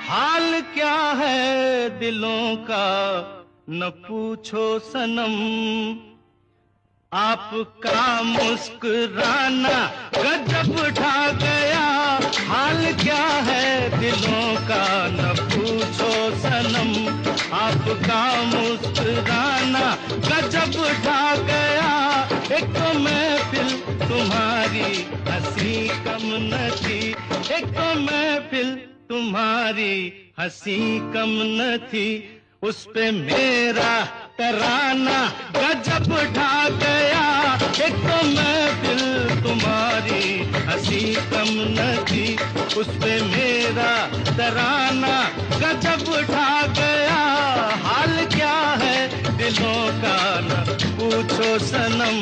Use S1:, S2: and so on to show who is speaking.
S1: हाल क्या है दिलों का न पूछो सनम, आपका मुस्कुराना गजब ढा गया। हाल क्या है दिलों का न पूछो सनम, आपका मुस्कुराना गजब ढा गया। एक तो महफिल तुम्हारी हंसी कम न थी, एक तो महफिल तुम्हारी हंसी कम न थी, उस पे मेरा तराना गजब ढा गया। एक तो महफिल तुम्हारी हंसी कम न थी, उस पे मेरा तराना गजब ढा गया। हाल क्या है दिलों का न पूछो सनम।